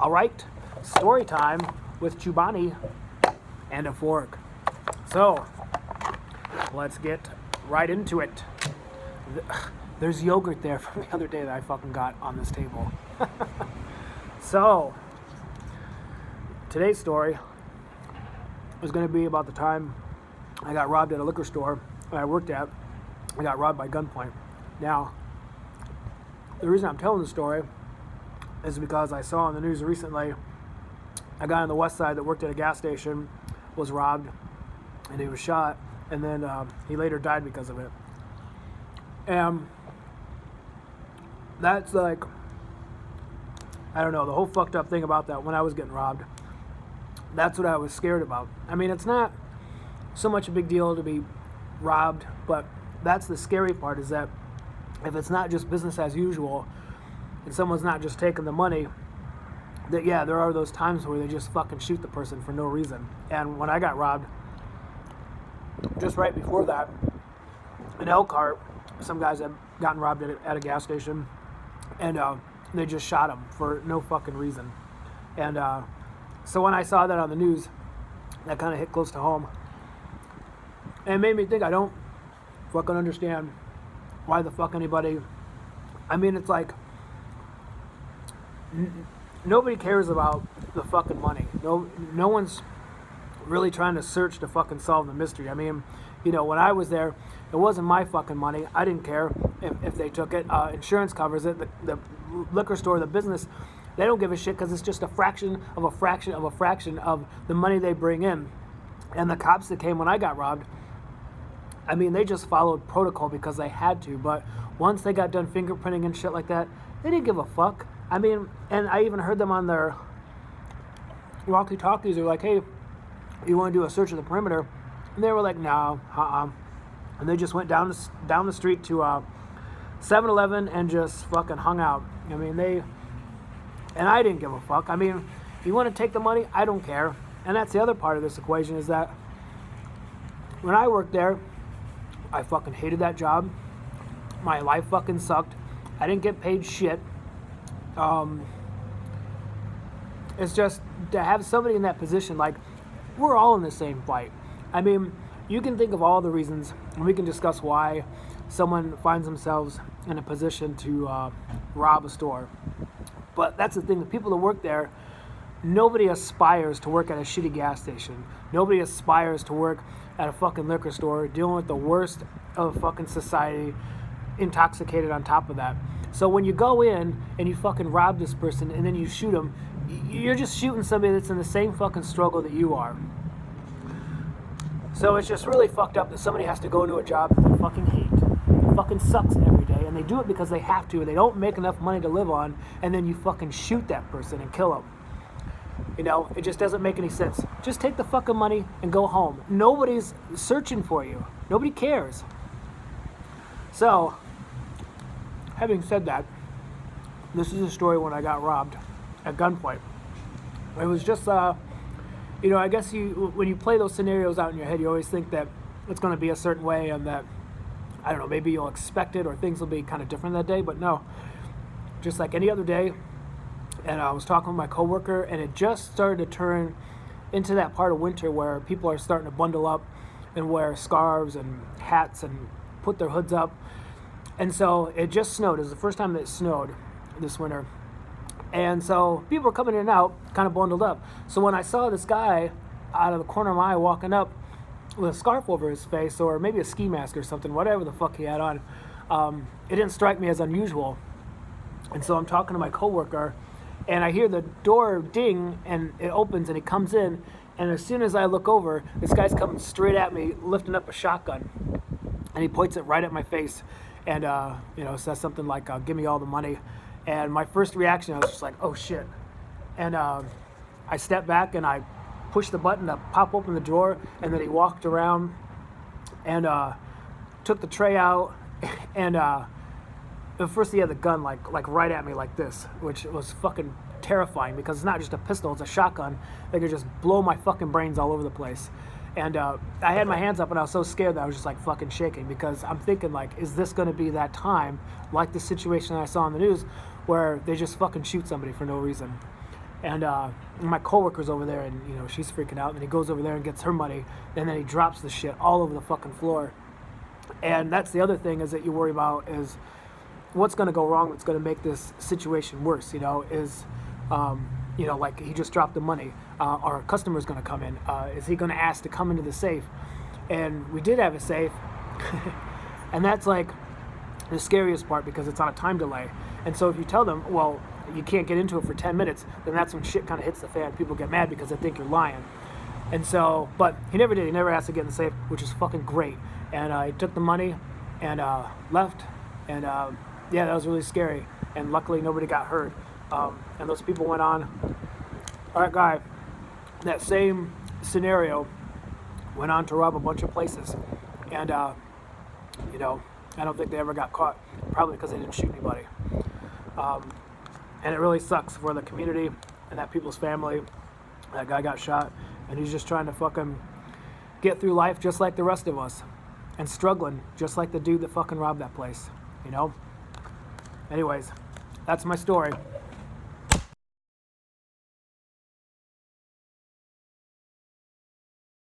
All right, story time with Chobani and a fork. So, let's get right into it. There's yogurt there from the other day that I fucking got on this table. So, today's story is going to be about the time I got robbed at a liquor store that I worked at. I got robbed by gunpoint. Now, the reason I'm telling the story is because I saw on the news recently a guy on the west side that worked at a gas station was robbed and he was shot, and then he later died because of it. And that's like, I don't know, the whole fucked up thing about that when I was getting robbed, that's what I was scared about. I mean, it's not so much a big deal to be robbed, but that's the scary part, is that if it's not just business as usual and someone's not just taking the money, that yeah, there are those times where they just fucking shoot the person for no reason. And when I got robbed, just right before that, in Elkhart, some guys had gotten robbed at a gas station, and they just shot him for no fucking reason. And so when I saw that on the news, that kind of hit close to home. And it made me think, I don't fucking understand why the fuck anybody... I mean, it's like... Nobody cares about the fucking money. No one's really trying to search to fucking solve the mystery. I mean, you know, when I was there, it wasn't my fucking money. I didn't care if they took it. Insurance covers it. The liquor store, the business, they don't give a shit because it's just a fraction of a fraction of a fraction of the money they bring in. And the cops that came when I got robbed, I mean, they just followed protocol because they had to. But once they got done fingerprinting and shit like that, they didn't give a fuck. I mean, and I even heard them on their walkie-talkies. They were like, hey, you want to do a search of the perimeter? And they were like, no, And they just went down the street to 7-Eleven and just fucking hung out. I mean, and I didn't give a fuck. I mean, if you want to take the money, I don't care. And that's the other part of this equation, is that when I worked there, I fucking hated that job. My life fucking sucked. I didn't get paid shit. It's just to have somebody in that position, like, we're all in the same fight. I mean, you can think of all the reasons, and we can discuss why someone finds themselves in a position to rob a store. But that's the thing, the people that work there, nobody aspires to work at a shitty gas station. Nobody aspires to work at a fucking liquor store, dealing with the worst of fucking society, intoxicated on top of that. So when you go in and you fucking rob this person and then you shoot him, you're just shooting somebody that's in the same fucking struggle that you are. So it's just really fucked up that somebody has to go into a job that they fucking hate. It fucking sucks every day, and they do it because they have to, and they don't make enough money to live on, and then you fucking shoot that person and kill him. You know, it just doesn't make any sense. Just take the fucking money and go home. Nobody's searching for you. Nobody cares. So, having said that, this is a story when I got robbed at gunpoint. It was just, you know, I guess when you play those scenarios out in your head, you always think that it's going to be a certain way and that, I don't know, maybe you'll expect it or things will be kind of different that day. But no, just like any other day. And I was talking with my coworker, and it just started to turn into that part of winter where people are starting to bundle up and wear scarves and hats and put their hoods up. And so it just snowed. It was the first time that it snowed this winter. And so people were coming in and out, kind of bundled up. So when I saw this guy out of the corner of my eye walking up with a scarf over his face, or maybe a ski mask or something, whatever the fuck he had on, it didn't strike me as unusual. And so I'm talking to my coworker, and I hear the door ding, and it opens, and he comes in. And as soon as I look over, this guy's coming straight at me, lifting up a shotgun. And he points it right at my face. And, you know, says something like, give me all the money. And my first reaction, I was just like, oh shit. And I stepped back and I pushed the button to pop open the drawer. And then he walked around and took the tray out. And at first he had the gun like right at me like this, which was fucking terrifying because it's not just a pistol, it's a shotgun. They could just blow my fucking brains all over the place. And I had my hands up and I was so scared that I was just like fucking shaking because I'm thinking like, is this going to be that time, like the situation I saw on the news, where they just fucking shoot somebody for no reason? And my coworker's over there, and she's freaking out. And he goes over there and gets her money, and then he drops the shit all over the fucking floor. And that's the other thing is that you worry about is what's going to go wrong. That's going to make this situation worse. Is like he just dropped the money. Our customer's going to come in. Is he going to ask to come into the safe? And we did have a safe, and that's like the scariest part because it's on a time delay. And so if you tell them, well, you can't get into it for 10 minutes, then that's when shit kind of hits the fan. People get mad because they think you're lying. And so, but he never did. He never asked to get in the safe, which is fucking great. And he took the money and left. And yeah, that was really scary. And luckily nobody got hurt. And those people went on. All right, guy, that same scenario went on to rob a bunch of places. And, I don't think they ever got caught. Probably because they didn't shoot anybody. And it really sucks for the community and that people's family. That guy got shot, and he's just trying to fucking get through life just like the rest of us. And struggling just like the dude that fucking robbed that place, Anyways, that's my story.